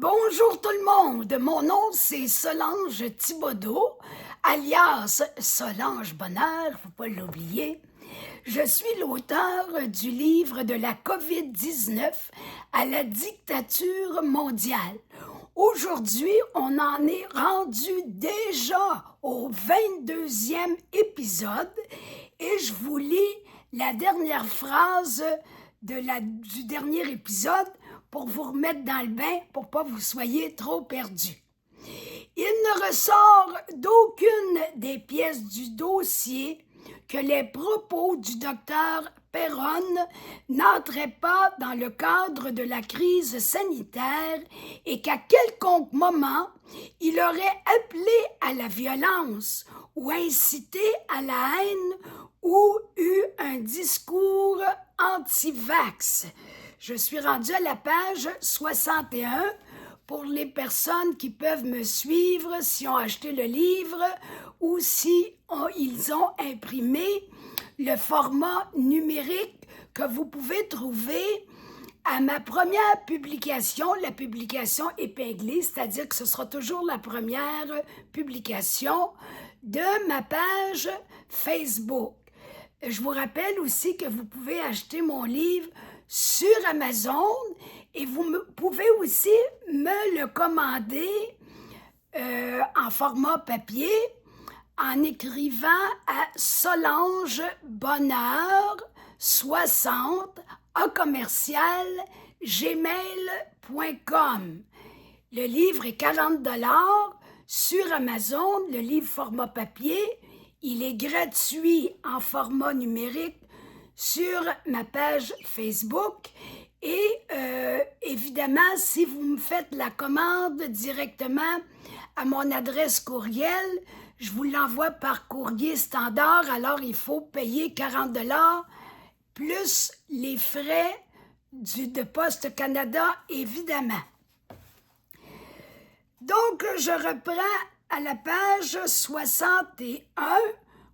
Bonjour tout le monde, mon nom c'est Solange Thibodeau, alias Solange Bonheur, faut pas l'oublier. Je suis l'auteur du livre de la COVID-19 à la dictature mondiale. Aujourd'hui, on en est rendu déjà au 22e épisode et je vous lis la dernière phrase du dernier épisode pour vous remettre dans le bain, pour pas vous soyez trop perdus. Il ne ressort d'aucune des pièces du dossier que les propos du docteur Perron n'entraient pas dans le cadre de la crise sanitaire et qu'à quelconque moment, il aurait appelé à la violence ou incité à la haine ou eu un discours anti-vax. Je suis rendue à la page 61 pour les personnes qui peuvent me suivre si ont acheté le livre ou si ils ont imprimé le format numérique que vous pouvez trouver à ma première publication, la publication épinglée, c'est-à-dire que ce sera toujours la première publication de ma page Facebook. Je vous rappelle aussi que vous pouvez acheter mon livre sur Amazon et vous pouvez aussi me le commander en format papier en écrivant à Solange Bonheur 60 @gmail.com. Le livre est 40$ sur Amazon, le livre format papier. Il est gratuit en format numérique sur ma page Facebook et évidemment, si vous me faites la commande directement à mon adresse courriel, je vous l'envoie par courrier standard, alors il faut payer 40$ plus les frais de Poste Canada, évidemment. Donc, je reprends à la page 61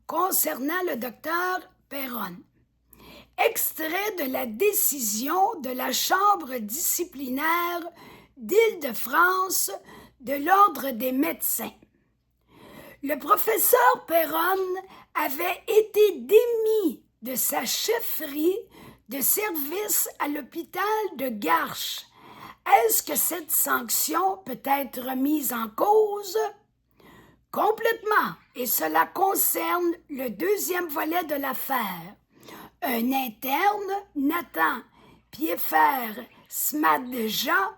concernant le docteur Perron. Extrait de la décision de la Chambre disciplinaire d'Île-de-France de l'Ordre des médecins. Le professeur Perron avait été démis de sa chefferie de service à l'hôpital de Garches. Est-ce que cette sanction peut être remise en cause? Complètement, et cela concerne le deuxième volet de l'affaire. Un interne, Nathan Piéfer-Smadja,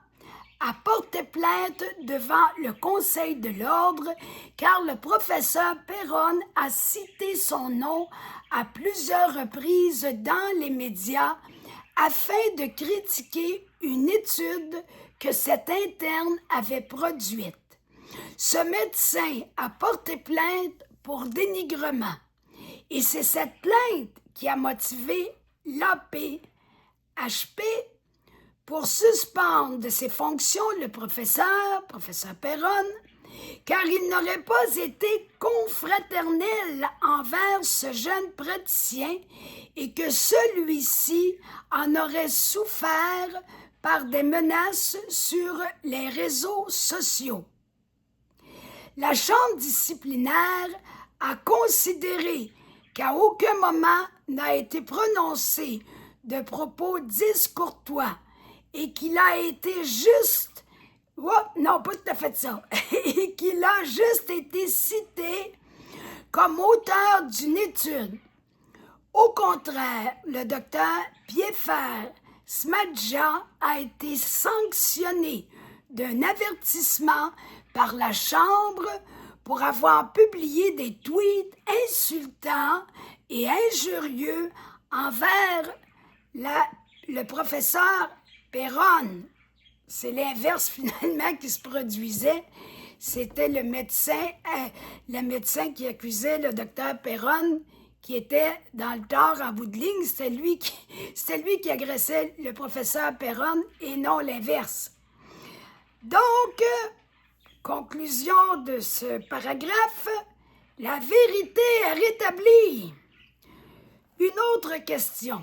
a porté plainte devant le Conseil de l'Ordre car le professeur Perron a cité son nom à plusieurs reprises dans les médias afin de critiquer une étude que cet interne avait produite. Ce médecin a porté plainte pour dénigrement et c'est cette plainte qui a motivé l'APHP pour suspendre de ses fonctions le professeur Perron, car il n'aurait pas été confraternel envers ce jeune praticien et que celui-ci en aurait souffert par des menaces sur les réseaux sociaux. La Chambre disciplinaire a considéré qu'à aucun moment n'a été prononcé de propos discourtois et qu'il a été juste, non pas tout à fait ça, et qu'il a juste été cité comme auteur d'une étude. Au contraire, le docteur Piéfer-Smadja a été sanctionné d'un avertissement par la Chambre pour avoir publié des tweets insultants et injurieux envers le professeur Perron. C'est l'inverse finalement qui se produisait. C'était le médecin qui accusait le docteur Perron qui était dans le tort en bout de ligne. C'était lui qui agressait le professeur Perron et non l'inverse. Donc, conclusion de ce paragraphe, la vérité est rétablie. Une autre question.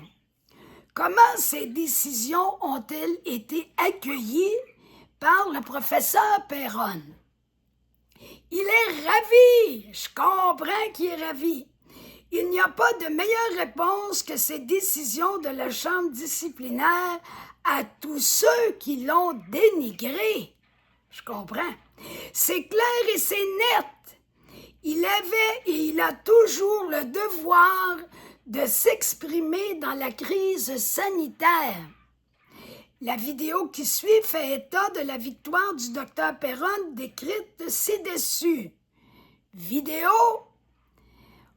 Comment ces décisions ont-elles été accueillies par le professeur Perron. Il est ravi, je comprends qu'il est ravi. Il n'y a pas de meilleure réponse que ces décisions de la Chambre disciplinaire à tous ceux qui l'ont dénigré. Je comprends. C'est clair et c'est net. Il avait et il a toujours le devoir de s'exprimer dans la crise sanitaire. La vidéo qui suit fait état de la victoire du docteur Perron décrite ci-dessus. Vidéo.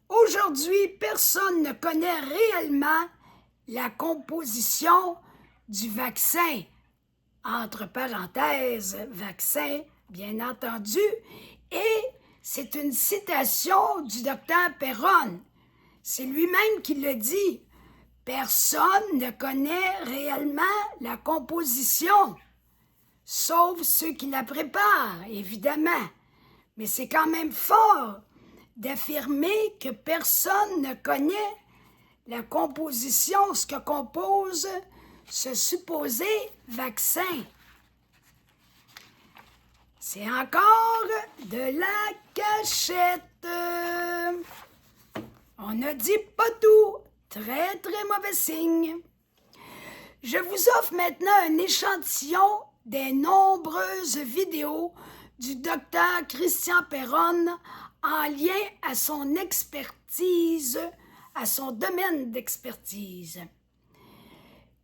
Aujourd'hui, personne ne connaît réellement la composition du vaccin. Entre parenthèses, vaccin, bien entendu, et c'est une citation du docteur Perron. C'est lui-même qui le dit. Personne ne connaît réellement la composition, sauf ceux qui la préparent, évidemment. Mais c'est quand même fort d'affirmer que personne ne connaît la composition, ce que compose ce supposé vaccin. C'est encore de la cachette. On ne dit pas tout. Très, très mauvais signe. Je vous offre maintenant un échantillon des nombreuses vidéos du docteur Christian Perron en lien à son expertise, à son domaine d'expertise.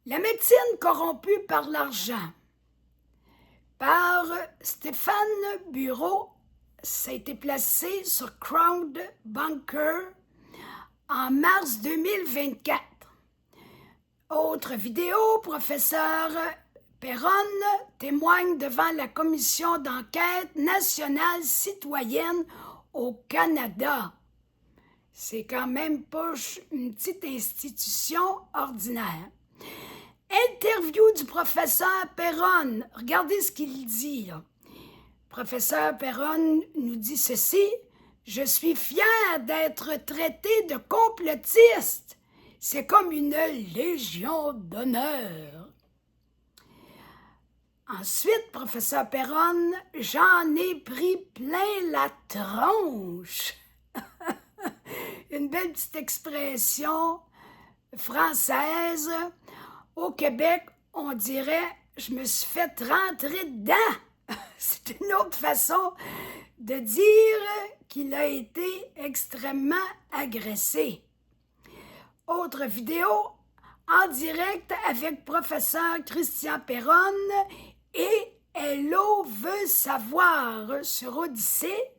La médecine corrompue par l'argent. Par Stéphane Bureau, ça a été placé sur Crowd Bunker en mars 2024. Autre vidéo, professeur Perron témoigne devant la commission d'enquête nationale citoyenne au Canada. C'est quand même pas une petite institution ordinaire. Interview du professeur Perron. Regardez ce qu'il dit, là. Professeur Perron nous dit ceci. Je suis fier d'être traité de complotiste. C'est comme une légion d'honneur. Ensuite, professeur Perron, j'en ai pris plein la tronche. Une belle petite expression française. Au Québec, on dirait « je me suis fait rentrer dedans ». C'est une autre façon de dire qu'il a été extrêmement agressé. Autre vidéo en direct avec professeur Christian Perron et Hello veut savoir sur Odyssée.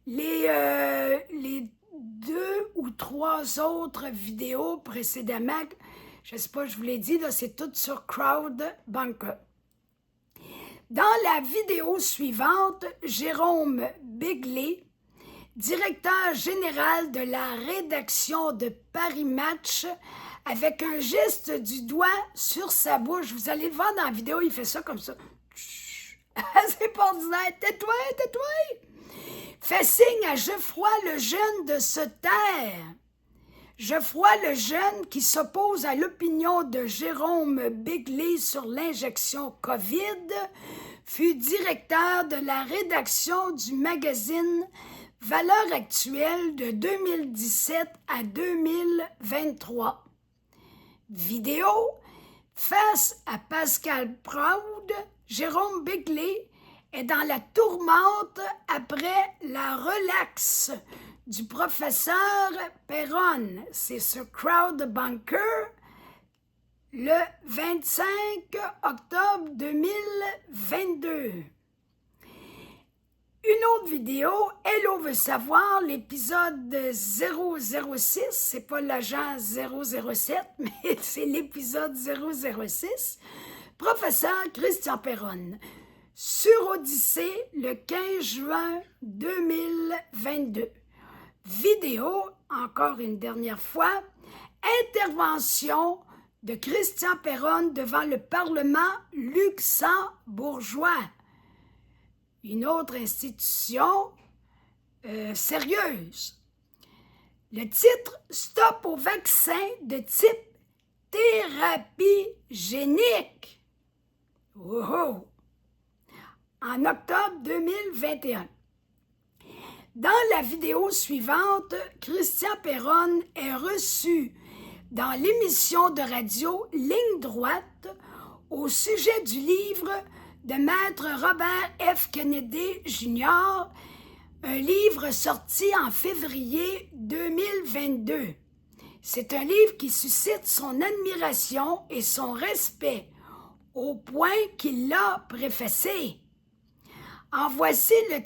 Les 2 ou 3 autres vidéos précédemment, je ne sais pas, je vous l'ai dit, là, c'est tout sur Crowd Bunker. Dans la vidéo suivante, Jérôme Begley, directeur général de la rédaction de Paris Match, avec un geste du doigt sur sa bouche. Vous allez le voir dans la vidéo, il fait ça comme ça. C'est pas ordinaire. Tais-toi, tais-toi. Fait signe à Geoffroy Lejeune de se taire. Geoffroy Lejeune, qui s'oppose à l'opinion de Jérôme Begley sur l'injection COVID, fut directeur de la rédaction du magazine Valeurs actuelles de 2017 à 2023. Vidéo. Face à Pascal Proud, Jérôme Begley est dans la tourmente après la relaxe du professeur Perron. C'est sur Crowd Bunker le 25 octobre 2022. Une autre vidéo, Hello veut savoir, l'épisode 006, c'est pas l'agent 007, mais c'est l'épisode 006, professeur Christian Perron, sur Odyssée le 15 juin 2022. Vidéo, encore une dernière fois, intervention de Christian Perron devant le Parlement luxembourgeois. Une autre institution sérieuse. Le titre « Stop au vaccin de type thérapie génique ». Oh! en octobre 2021. Dans la vidéo suivante, Christian Perron est reçu dans l'émission de radio Ligne droite au sujet du livre de Maître Robert F. Kennedy Jr., un livre sorti en février 2022. C'est un livre qui suscite son admiration et son respect, au point qu'il l'a préfacé. En voici le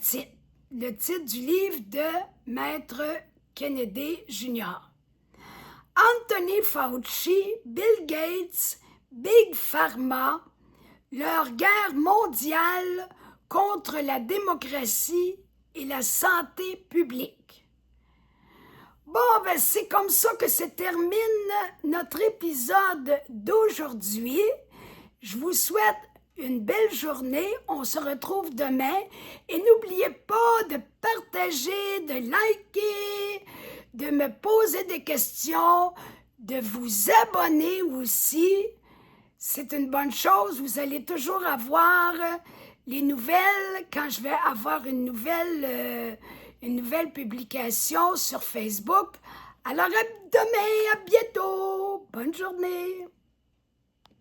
titre du livre de Maître Kennedy Jr. Anthony Fauci, Bill Gates, Big Pharma, leur guerre mondiale contre la démocratie et la santé publique. Bon, ben c'est comme ça que se termine notre épisode d'aujourd'hui. Je vous souhaite une belle journée. On se retrouve demain. Et n'oubliez pas de partager, de liker, de me poser des questions, de vous abonner aussi. C'est une bonne chose. Vous allez toujours avoir les nouvelles quand je vais avoir une nouvelle publication sur Facebook. Alors, à demain, à bientôt. Bonne journée.